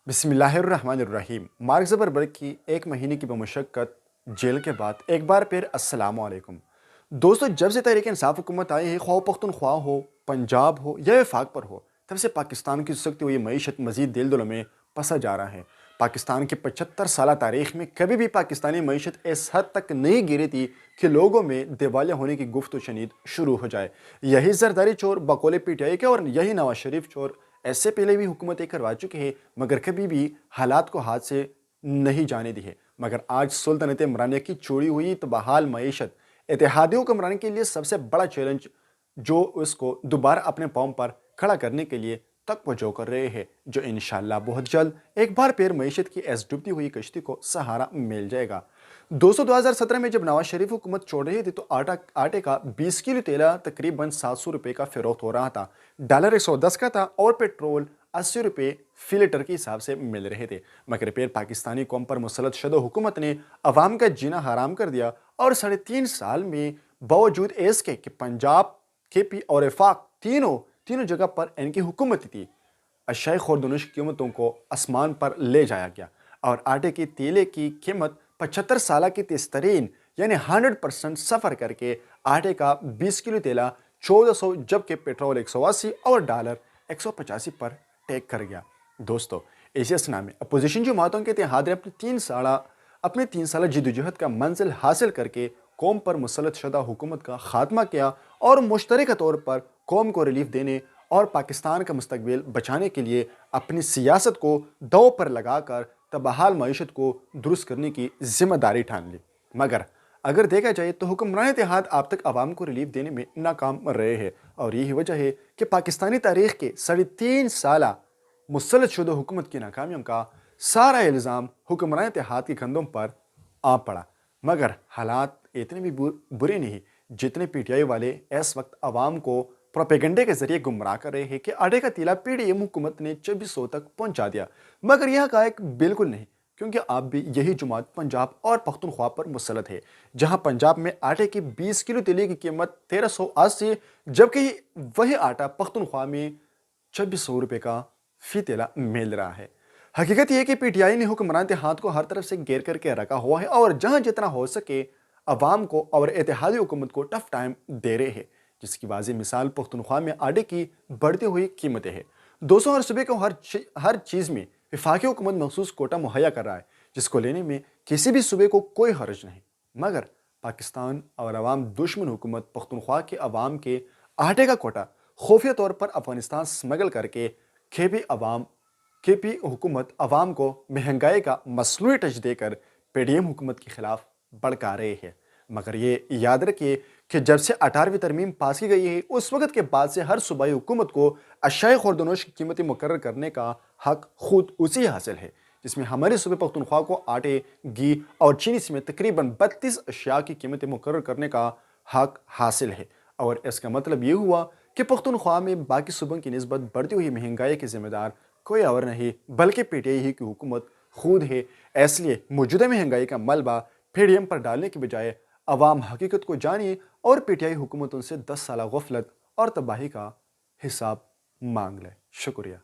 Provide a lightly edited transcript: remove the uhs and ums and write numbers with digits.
बिस्मिल्लाहिर्रहमानिर्रहीम। Mark Zuckerberg की एक महीने की बमुशक्क़त जेल के बाद एक बार फिर अस्सलामु अलैकुम। दोस्तों, जब से तहरीक इंसाफ हुकूमत आई है, ख्वाह पख्तूनख्वा हो, पंजाब हो या वफाक पर हो, तब से पाकिस्तान की सकती हुई मईशत मज़ीद दिल दिलों में पसा जा रहा है। पाकिस्तान की 75 साल तारीख़ में कभी भी पाकिस्तानी मईशत इस हद तक नहीं गिरी थी कि लोगों में दिवालिया होने की गुफ्त शनीद शुरू हो जाए। यही जरदारी चोर बकौल PTI के और यही नवाज शरीफ चोर ऐसे पहले भी हुकूमतें करवा चुके हैं, मगर कभी भी हालात को हाथ से नहीं जाने दी है। मगर आज सुल्तानत इमरानिया की चोरी हुई तो बहाल मईशत इत्तेहादी हुक्मरान के लिए सबसे बड़ा चैलेंज, जो उसको दोबारा अपने पाँव पर खड़ा करने के लिए तक वजो कर रहे हैं, जो इंशाल्लाह बहुत जल्द एक बार फिर मईशत की इस डूबती हुई कश्ती को सहारा मिल जाएगा। दोस्तों, 2017 में जब नवाज शरीफ हुकूमत छोड़ रही थी तो आटे का 20 किलो तेला तकरीबन 700 रुपये का फरोख्त हो रहा था, डॉलर 110 का था और पेट्रोल 80 रुपये फी लीटर के हिसाब से मिल रहे थे। मगर फिर पाकिस्तानी कौम पर मुसलत शुदा हुकूमत ने अवाम का जीना हराम कर दिया और 3.5 साल में बावजूद इसके कि पंजाब, KP और वफाक तीनों जगह पर इनकी हुकूमत थी, अशाई खुर्दनुश कीमतों को आसमान पर ले जाया गया और आटे की तेले की कीमत 75 साल की तेज़तरीन यानी 100% सफ़र करके आटे का 20 किलो तेला 1400, जबकि पेट्रोल 180 और डॉलर 185 पर टेक कर गया। दोस्तों, इसी असना में अपोजिशन जमातों के इत्तेहाद ने अपने 3 साल जदोजहद का मंजिल हासिल करके कौम पर मुसलत शुदा हुकूमत का खात्मा किया और मुश्तरका तौर पर कौम को रिलीफ देने और पाकिस्तान का मुस्तकबिल बचाने के लिए अपनी सियासत को दांव पर लगाकर तबाहाल मईशत को दुरुस्त करने की जिम्मेदारी ठान ली। मगर अगर देखा जाए तो हुक्मरान इत्तेहाद अब तक आवाम को रिलीफ देने में नाकाम रहे हैं और यही वजह है कि पाकिस्तानी तारीख के 3.5 साल मुसलत शुदा हुकूमत की नाकामियों का सारा इल्ज़ाम हुक्मरान इत्तेहाद के कंधों पर आ पड़ा। मगर हालात इतने भी बुरे नहीं जितने PTI वाले इस वक्त आवाम को प्रोपेगेंडे के जरिए गुमराह कर रहे हैं कि आटे का तीला PDM हुकूमत ने 2400 तक पहुंचा दिया। मगर यह हक़ाइक़ बिल्कुल नहीं, क्योंकि आप भी यही जुमात पंजाब और पख्तूनख्वा पर मुसलत है, जहां पंजाब में आटे की 20 किलो तेले की कीमत 1380, जबकि वही आटा पख्तूनख्वा में 2400 रुपये का फी तेला मिल रहा है। हकीकत यह कि PTI ने हुक्मरान इत्तेहाद को हर तरफ से घेर करके रखा हुआ है और जहां जितना हो सके अवाम को और इत्तेहादी हुकूमत को टफ टाइम दे रहे हैं, जिसकी वाज़ेह मिसाल पख्तूनख्वा में आटे की बढ़ती हुई कीमतें हैं। 200 हर सूबे को हर चीज़ में वफाकी हुकूमत मखसूस कोटा मुहैया कर रहा है, जिसको लेने में किसी भी सूबे को कोई हर्ज नहीं। मगर पाकिस्तान और अवाम दुश्मन हुकूमत पख्तूनख्वा के अवाम के आटे का कोटा खुफिया तौर पर अफगानिस्तान स्मगल करके KP हुकूमत अवाम को महंगाई का मसनूई टच देकर PDM हुकूमत के खिलाफ भड़का रहे हैं। मगर ये याद रखिए कि जब से 18वीं तरमीम पास की गई है, उस वक्त के बाद से हर सूबाई हुकूमत को अशाई खुर्दनोश की कीमतें मुकर्रर करने का हक खुद उसी हासिल है, जिसमें हमारे सूबे पख्तूनख्वा को आटे, घी और चीनी समेत तकरीबन 32 अशिया की कीमतें मुकर्रर करने का हक हासिल है। और इसका मतलब ये हुआ कि पख्तूनख्वा में बाकी सूबों की निस्बत बढ़ती हुई महंगाई के जिम्मेदार कोई और नहीं बल्कि PTI ही की हुकूमत खुद है। इसलिए मौजूदा महंगाई का मलबा PDM पर डालने के बजाय अवाम हकीकत को जानिए और PTI हुकूमतों से 10 साल गफलत और तबाही का हिसाब मांग लें। शुक्रिया।